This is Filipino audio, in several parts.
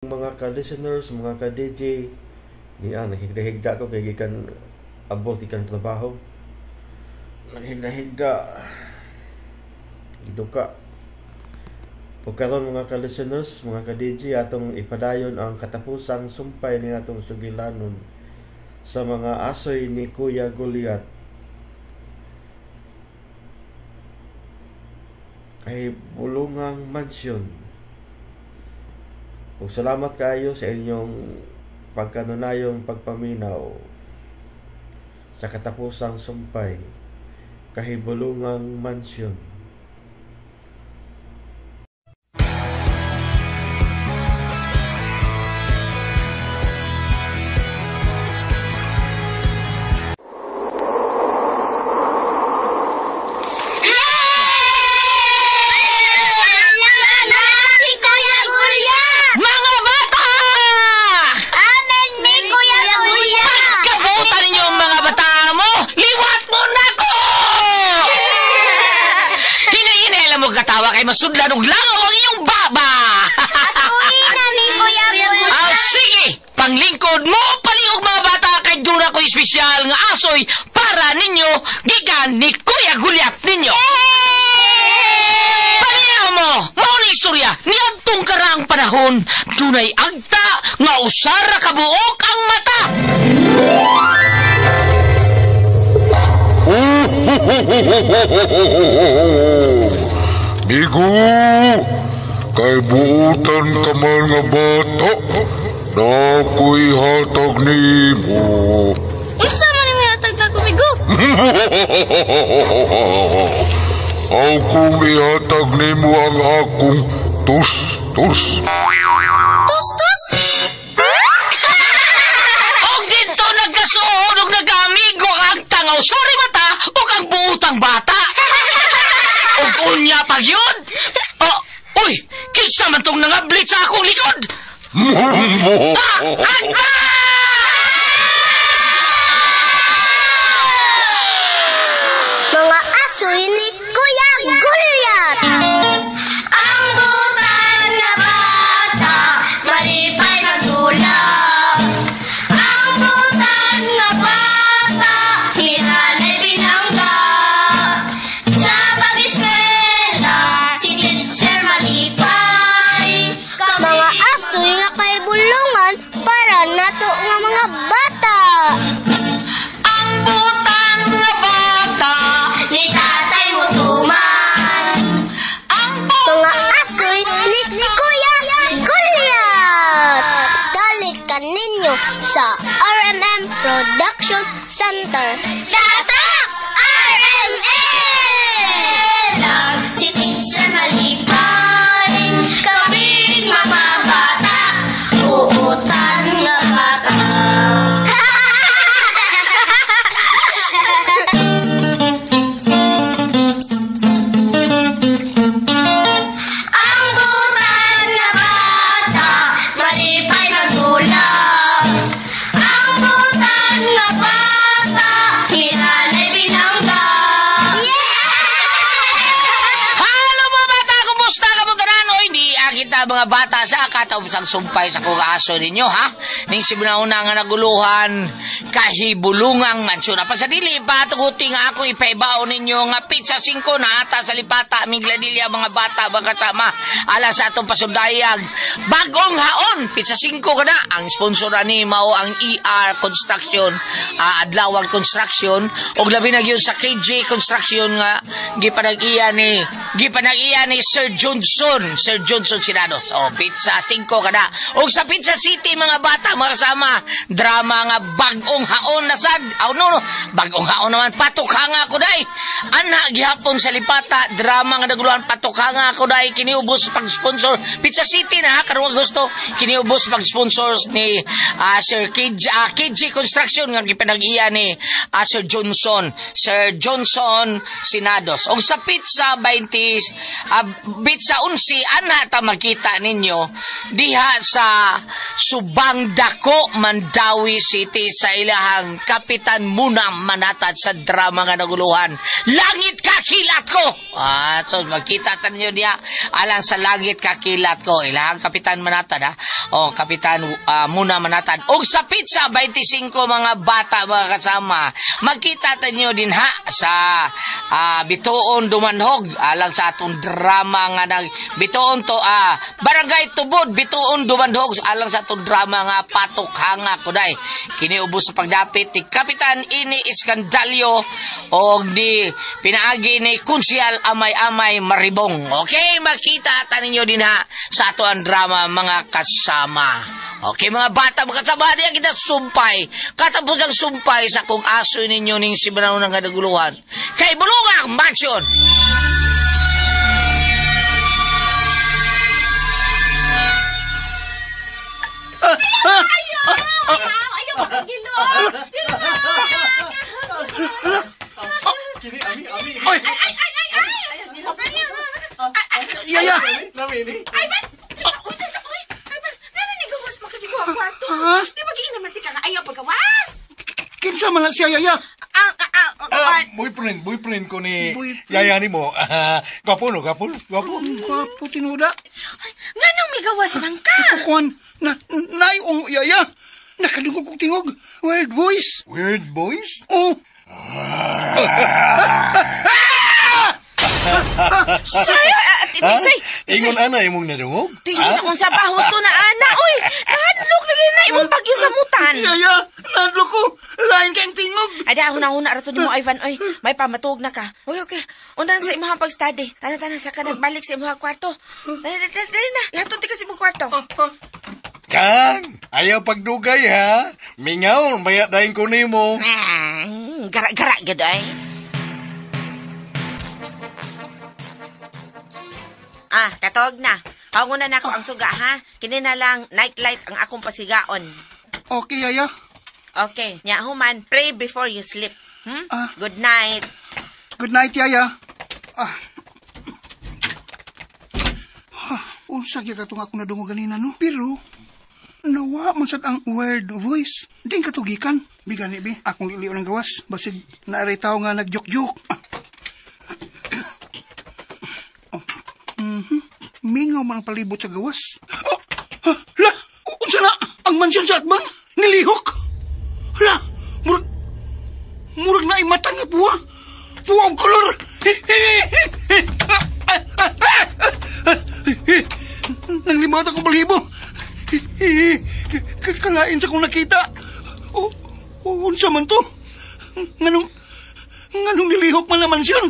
Mga ka-listeners, mga ka-DJ, niya, naghigda-higda ko kay gikan abot ikan trabaho. Naghigda-higda. Giduka. O karon mga ka-listeners, mga ka-DJ, atong ipadayon ang katapusang sumpay ni atong sugilanon sa mga asoy ni Kuya Goliath. Kay Bulungang Mansion. O salamat kayo sa inyong pagkanunayong pagpaminaw sa katapusang sumpay kay Bulungang Mansion. Masudlan og langaw ang iyong baba. Asuhin na ni Kuya Goliath. Sige, panglingkod mo paliog mga bata kay dura ko espesyal nga asoy para ninyo gikan ni Kuya Goliath ninyo. Paniyaw mo, mao ni istorya niadtong karang panahon dunay agta nga usara kabuok ang mata. Migo, kay buutan ka man nga bata, na ako'y hatag ni mo. Unsa man ni hatag na ko, Migo? Akong ihatag ni mo ang akong tus-tus. Tus-tus? Og dito nagkasuod og nag-amigo ang tangaw sorry mata o ang buutang bata. O unya pa yun? Uy, kinsa man tong nangablit sa akong likod? Mga asoy ni Kuya Goliath. Ang butan na bata, malipay nagdulag. Ang butan na bata, hinanay binangga. Sa pag-eskwela, si teacher malipay. Mga asoy nga kay bulungan para nato nga mga bata. Ang butan nga bata, Ni tatay mo tuman. ang Mga asoy ni Kuya Goliath. Dalit ka ninyo sa RMM Production Center. Datak! RMM! Love si teacher malipay. Kabing mga bata. Uutan nga bata. Ang butan na bata, malipay nagdulag. Ang butan na bata, hinanay binangga. Halo mga bata, kumusta ka mo ganano? Hindi kita mga bata sa katapusang sumpay sa kong aso ninyo, ha? Ning sibinauna nga naguluhan kahibulungang mansyon. Pa sa dili, patuguti nga ako ipaibaw ninyo nga pizza 5 na ata sa lipata, migladilya mga bata, mga kasama. Alas sa atong pasundayag, bagong haon, pizza 5 ka na. Ang sponsor ni mao ang ER Construction, Adlawan Construction, o labi na yun sa KJ Construction nga, gipanag-iya ni Sir Johnson Sinados. O, pizza 5 ka na. O sa Pizza City, mga bata, mga kasama, drama nga bagong haon na sad. Bagong haon naman, patukhanga ko day. Ana, gihapon sa lipata, drama nga naguluhan, patukhanga ko day, kiniubos pag-sponsor. Pizza City na, karuwag gusto, kiniubos pag-sponsor ni Sir KJ Construction, nga gipanag-iya ni Sir Johnson Sinados. O sa Pizza 20, Pizza 11, ana, ta magkita makita ninyo diha sa Subang Dako, Mandawi City sa ilahang Kapitan Munang Manatad sa drama nga naguluhan Langit Kakilat Ko. So magkita ninyo diha alang sa Langit Kakilat Ko ilahang Kapitan Manatad o Kapitan Munang Manatad og sa pizza 25 mga bata mga kasama. Magkita ninyo din sa Bituon Dumanhog alang sa atong drama nga nag Bituon to Barangay Tubod Bituon Dumanhog alang sa atong drama nga Patok Hanga kuday kini ubos sa pagdapit ni Kapitan Ini Iskandalyo o ni pinaagi ni Kunsyal Amay-Amay Maribong. Okay, makita ninyo din sa ato ang drama mga kasama. Okay mga bata mga kasama diya kita sumpay katapos ang sumpay sa kung aso ninyo ning sibanaw nga naguluhan kay Bulungang Mansion. Ayaw makagilo. Yaya! Di mag-iinam natin ka nga ayaw pagkawas. Kinsa man lang siya, Yaya? Boyfriend ko ni Boyfriend? Yaya ni mo. Gwapo no, gwapo. Gwapo tinuda. Nga nung may gawas man ka. Kukuan, naayong Yaya. Nakadungog kong tingog. Weird voice. Weird boys? Oh. Tisay. Ingon ana imong nadungog? Tisay na kung sa bahos to na ana. Uy, nahadlok lagi na imong bagyo sa mutan. Yaya, nadlo ko. Lain kang tingog. Ada, huna-huna rato ni mo, Ivan. Oy, may pamatug na ka. Okay. Undan sa imong pag-study. Tana-tana sa ka nagbalik sa imong kwarto. Dali na. Lahat ti kasi imong kwarto. Kan, ayaw pagdugay ha. Mingaw, bayat dahin ko nimo. Gara-gara gid ay. Katog na. Paunguna na ako ang suga, ha? Kini na lang nightlight ang akong pasigaon. Okay, Yaya. Okay. Nya human, pray before you sleep. Good night. Good night, Yaya. Unsa gyud katong ako nadungog ganina, no? Pero nawa man sad ang weird voice. Di katugikan. Bigani bi, akong liliw ng gawas. Basig naari tao nga nagjok-jok. Mingaw man ang palibot sa gawas. La! Unsa na? Ang mansyon sa atbang? Nilihok? La! Murag na ay mata nga buwa. Buwang kolor. Nanglimot ako balibo. Kalain sa kong nakita. Unsa man to? Nganong nilihok man na mansyon?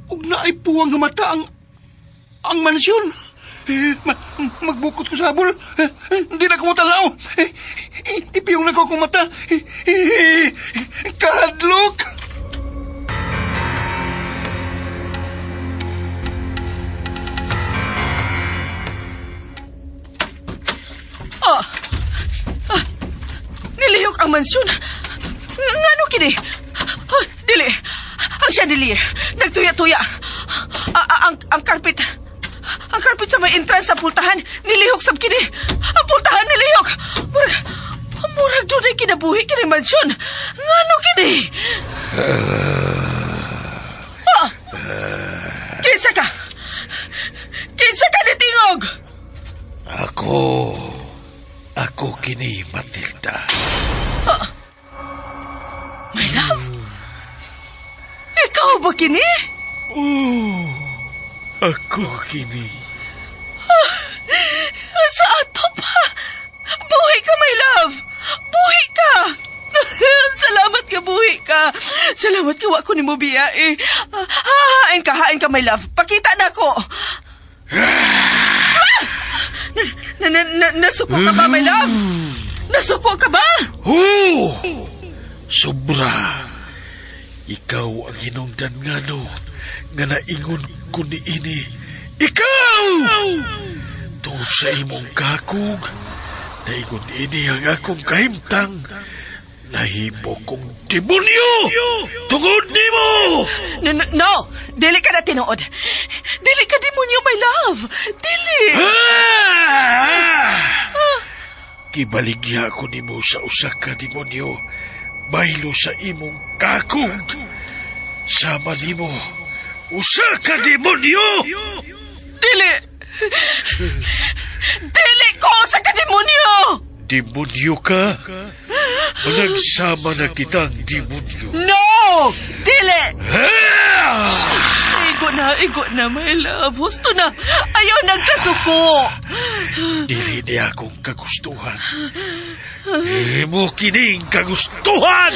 Ug naay puwang nga mata ang mansyon. Magbukot ko sa habol. Hindi na ko matalaw. Ipiyong na ko akong mata. Kahadlok. Nilihok ang mansyon. Ngano kini? Dili. Ang chandelier. Nagtuya-tuya. Ang carpet. Ang carpet sa may entrance sa pultahan. Nilihok sab kini. Ang pultahan nilihok. Murag doon ay kinabuhi kini mansyon. Ngano kini? Kinsa ka? Kinsa ka ni Tingog? Ako kini Matilda. My love? Ikaw ba kini? Ako kini. Sa ato pa. Buhi ka, my love. Buhi ka. Salamat ka, buhi ka. Salamat ka, wako ni mo biya eh. Hain ka, my love. Pakita na ko. Nasuko ka ba, my love? Nasuko ka ba? Sobra. Ikaw ang hinungdan nga no, nga naingon ko ni ini. Ikaw! Tungod sa imong kakong, naingon ini ang akong kahimtang, Nahimo kong demonyo! Tungod nimo! No! Dili ka na tinuod. Dili ka demonyo, my love. Dili. Kibaligya ko nimo sa usa ka demonyo. Baylo sa imong kakong. Sama nimo, usa ka demonyo! Dili! Dili ko sa kademonyo! Demonyo ka? Nagsama na kitang demonyo. No! Dili! Igo na, my love. Husto na. Ayaw nagkasuko. Dili niya akong kagustuhan. Imo kining kagustuhan!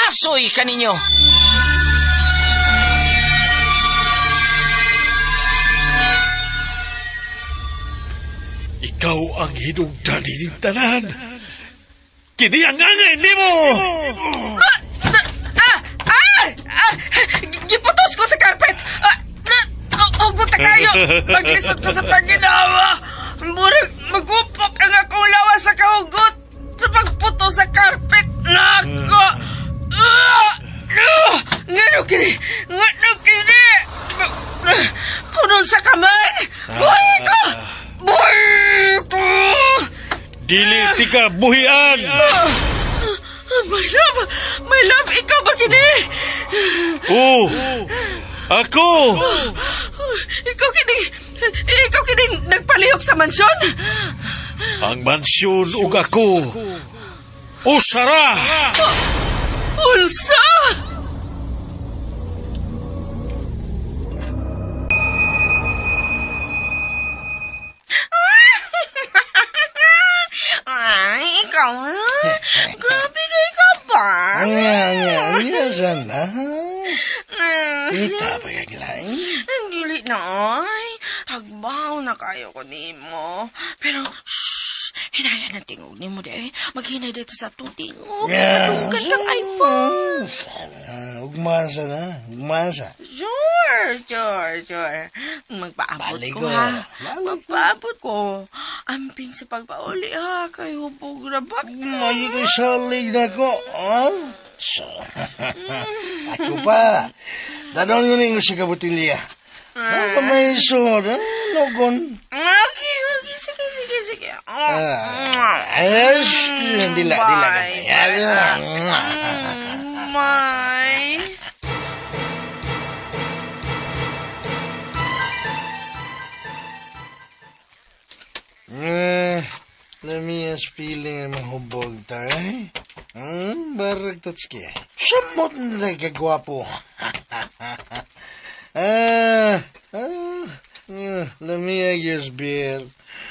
Asoy kaninyo. Ikaw ang hinungdan ng tanan. Kini ang angay nimo. Giputos ko sa carpet. Hugot na kayo. Maglisod ko sa paginawa. Murag magupak ang akong lawas sa kahugot sa pagputo sa carpet. Nako! Ngano kini? Kunon sa kamay! Buhay ko! Dili tika buhian! My love, ikaw ba kini? Ako! Ikaw kini nagpalihok sa mansyon? Ang mansyon ug ako. Usara! Ulsa! Ay, ikaw ha? Grabe kayo ka ba? Sana. Kita pa yung lain? Ang dili na ay. Tagbaw na kayo ko nimo. Pero, hinaya na tingog ni mo de. Maghinay dito sa tutingog. Madugan ng iPhone. Ugmasa na. Sure. Magpaabot ko ha. Magpaabot ko. Amping sa pagpauli ha. Kayo hubog na bak. May salig na ko. Ako pa. Tanong yun yung si Kabutilya. Ako may soda. Logon. Okay. Sige. Dila. May. Lamias feeling ang mahubog tayo. Barag tatski. Samot na kagwapo. Lamias beer.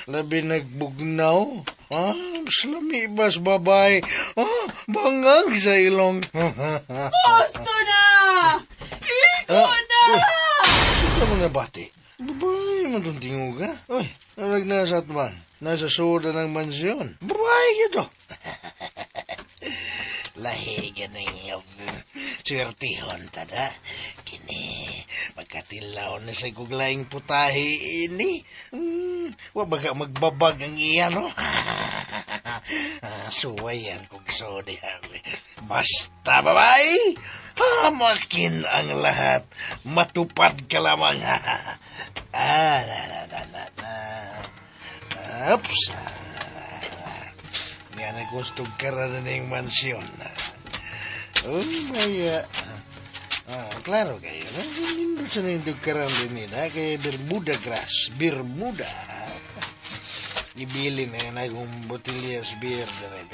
Labi nagbugnaw. Lami bas babay. Bangag sa ilong. Gusto na! Iko na! Ito mo na bati. Babae mo itong tingog ha? Uy, narag nasa atman. Nasa soda ng mansyon. Babae ito. Lahigan na iyong swertihon tada. Kini, magkatilaw na sa guglaing putahe ini. Wabaga magbabag ang iya, no? Suwayan kong sodi. Basta, babae! Hamakin ang lahat. Matupad ka lamang. Oops. Nga na gustong karana ng mansyon. Maya. Klaro kayo. Nindot sa nindot karana nila. Kaya Bermuda grass. Bermuda. Ibili na yan akong botilyas beer na rin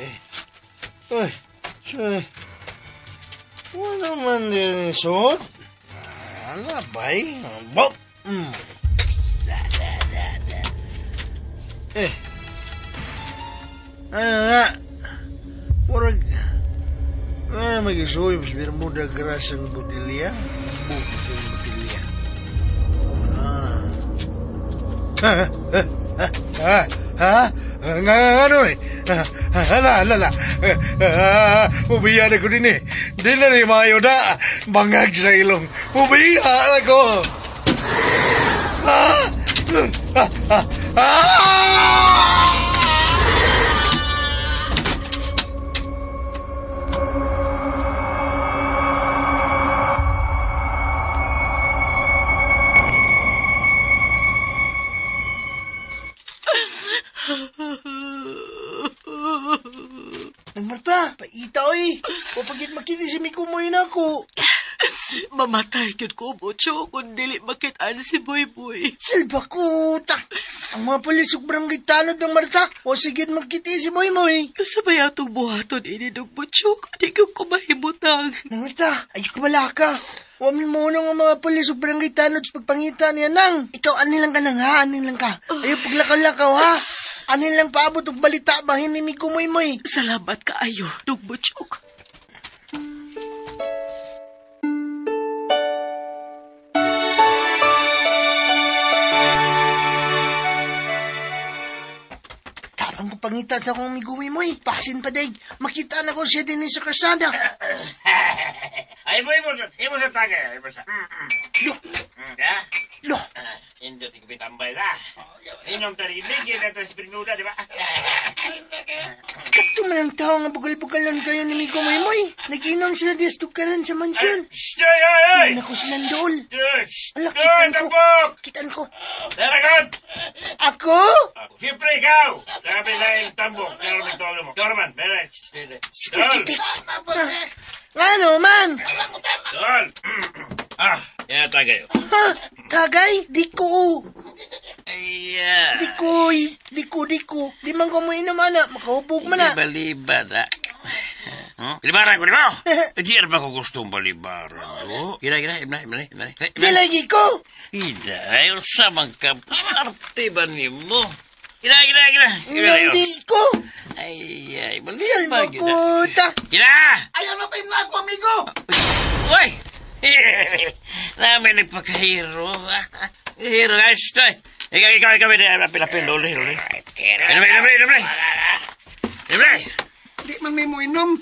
Uy. Sorry. Wala man din isot. Alabay. Bop. Ano na? Murag. magisuyo sa Bermuda Grasang Botilya? Bukong Botilya. Ano eh? Hala. Mubiyan ako din eh. Di na rin mayo na. Bangag sa ilong. Mubiyan ako. Marta, paita oy. Papagit makita si Miko mo yun ako. Mamatay yun ko, Butchok, kung dili makitaan si Boy. Silba ko, tak. Ang mga palisok barangay tanod ng Marta. O sige, magkiti si Boy. Kasabay atong buhaton ini ng Butchok. Di ko kumahimutang. Nang Marta, ayok wala ka. Wamin mo nang mga palisok barangay tanod sa pagpangita niya nang. Ikaw, anilang ka nang ha, anilang ka. Ayaw paglakaw-lakaw ha. Anilang paabot og balita ba hinimi ko moy. Salamat kaayo, Dug Butchok. Ang pangita sa akong miguwi mo pasin pa daig. Makita na ko siya din sa kasada. Ay mo sa taga. Lo. Hindi tikipitambay na. Inom tarinig, yun ito sa Bermuda, di ba? Kato man ang tao nga bugal-bugalan kayo ni Miko Moy. Nag-inom sila distukaran sa mansyon. Ay! Ano ko silang dool. Ala, kitan ko. Daragan! Ako? Siyempre ikaw! Darabi na yung tambok. Darabi tolo mo. Dorman, bere. Sikitik. Ano man? Dol! Yan tagay. Ha? Tagay? Diko. Ay, Diko. Di man ko mo inaman na. Makahupog man na. Liba na. Libaran ko, di ba? Di ba ko gustong balibaran, no? Gina. Nilagi ko. Ida, ayaw sa mga arte ba ni mo? Gina. Hindi ko. Ay, Salma baliba, ko ta. Gina! Ayaw na kayo mga ako, amigo. Uy! Namin nagpakahiro. Hiro, guys. Ikaw, pilapin, luli. Inom. Di man may mo inom.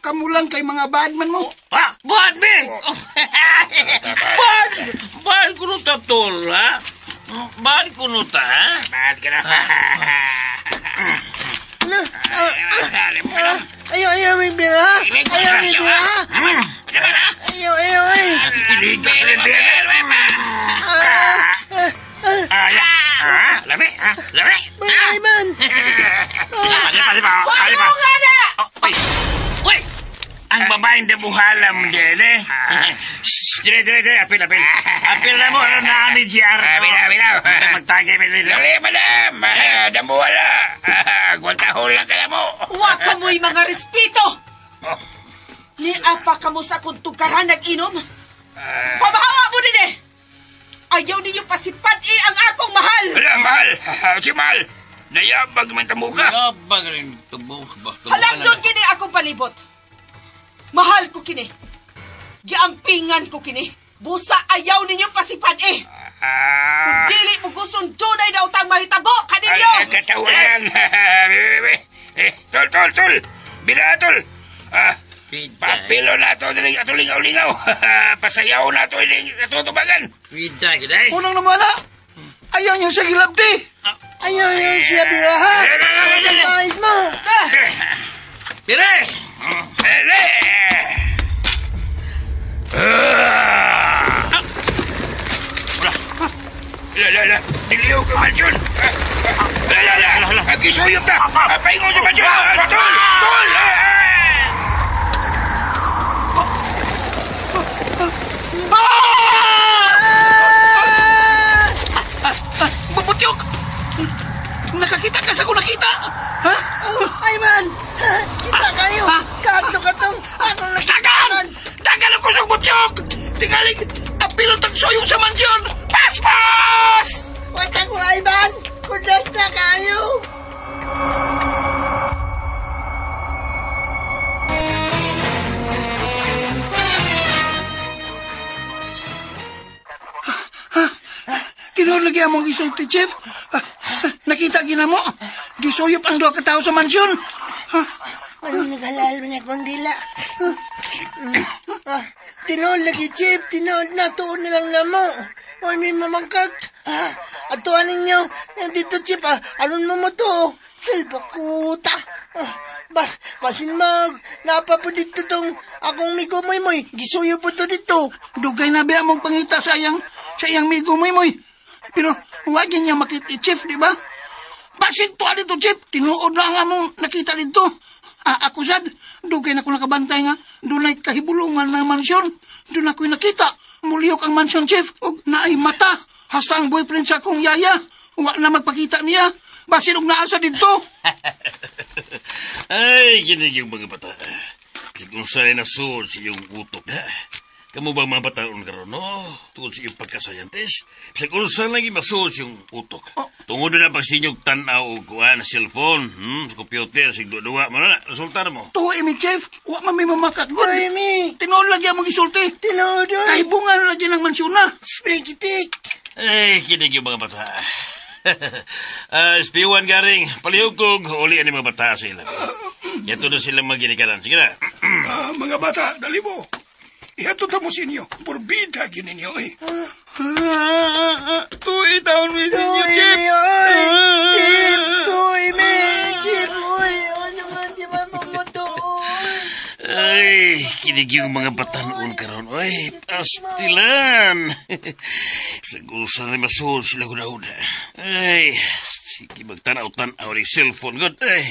Kamu lang kay mga badman mo. Ha? Badman! Bad ko nun ta, tol, ha? Bad ko nun ta, ha? Bad ka na. Ayaw, may bira. Ayaw. Lami? Ay, man. Uy! Ang babaeng dabuhala mo dyan, eh. Dire. Apil. Apil na mo, alam na kami, GR. Apil. Magtagay, Dali, madam. Damuwala. Gwantahol lang ka na mo. Huwag ka mo'y mga respeto! Ni apa ka mo sa kung tugaran nag-inom? Pabahawa mo din eh! Ayaw ninyo pasipad ang akong mahal! Wala, mahal. Si mahal. Nayabag man tamo ka. Nayabag rin tamo ba? Halagdon kini akong palibot. Mahal ko kini. Giampingan ko kini. Busa ayaw ninyo pasipad Kung dili mo gustong dunay na utang mahitabo, kaninyo! Ay, katawanan. Tol. Bila, tol. Papilo na ito, ato lingaw-lingaw. Pasayaw na ito, atutubagan. Wida, giday. Unang naman na. Ayaw niyo siya gilabti. Ayaw siya biraha. Ayos mo. Pire! Wala. Diliw ka mansyon. Wala. Kisuyop na. Paingon sa mansyon. Tol! Babutyok! Nakakita ka sa kung nakita! Ha? Ay, man. Kita kayo. Kato ka tong. Akong nakita. Dagan ako sa butyok! Tingaling, apilot ang soyong sa mansyon! Pas! Wag ako, Ivan. Kudas na kayo. Tinuod lagi among gisulti, Chief. Nakita gina mo. Gisuyop ang duha ka tawo sa mansyon. Ano nag-halal mo niya kundila? Tinood lagi, Chief. Tinood na. Tuon na lang na mo. Huwag may mamangkag. Atuan ninyo. Dito, Chief. Aron mo mo to. Salpakuta. Basin mag. Napa po dito tong akong migo moy. Gisuyo po to dito. Dugay na ba among pangita sa iyang migo moy. Pero huwag niya makita, Chief, di ba? Pasig to dito, Chief. Tinuod na ang among nakita dito. Ako sad, dugay na ko nakabantay nga. Doon ay kahibulungan ng mansyon. Doon ako'y nakita. Muliok ang mansyon, Chief. O naay mata. Hasta ang boyfriend sa akong yaya. Huwag na magpakita niya. Basin og naasa dito. Ay, ginig yung mga bata. Kung sa'y nasul sa iyong utok na. Kamu ba mga bataon karon no? Tungod sa iyong pagkasayantes. Kung saan lagi masul sa iyong utok. Tungod na pag sinyog tanaw o kuha na cellphone. Sa computer, sigdo-duwa. Resulta mo. Tuwa, Emi, Chief. Huwag mami mamakat. Go, Emi. Tinood lagi among isulti. Tinood. Ay, bunga na lagi ng mansyon na. Sprigitik. Ay, kinig yung mga bata. Spiwan garing, palihog kong uli ang mga bata sa ilang. Yato na silang maginikalan. Sige na. Mga bata, dali mo. Ihato ta mo sinyo. Porbida gininyo eh. Tuwi taon mi sinyo, Chief. Chief, tuwi mi. Chief, uy. Ano man, di ba mamotoy? Ay, kinig yung mga batanon karon. Ay, pastilan. Siguro sa rin masul sila huda-huda. Ay, sige magtanaw-tanaw ng cellphone. Good, ay.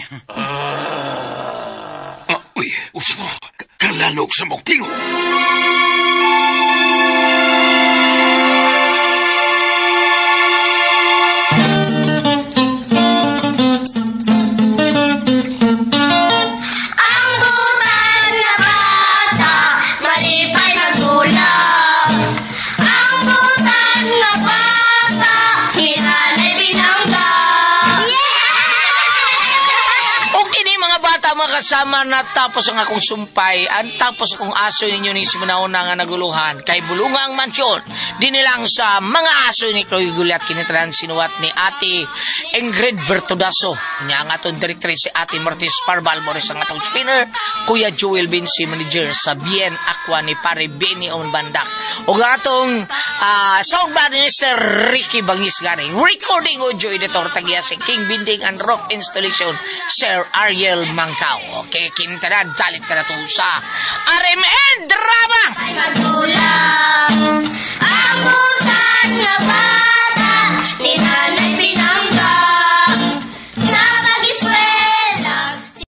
Uy, usa mo. Kalanog sa mong tingog. Kasama na tapos ang akong sumpay, ang tapos akong aso ninyo ni simunauna nga naguluhan, kay bulunga ang mansyon, dinilang sa mga aso ni Chloe Guliat kinitran sinuwat ni Ate Ingrid Vertudaso, niya ang atong director si Ate Martis Parbal Morris ang atong spinner, Kuya Joel Binsi, manager sa Bien Aqua ni Pare Benny On Bandak, o atong soundman ni Mr. Ricky Bangis ganing, recording audio editor tagiya si King Binding and Rock Installation, Sir Ariel Mangkao. Okay, kintanan, dalit ka na to sa RMN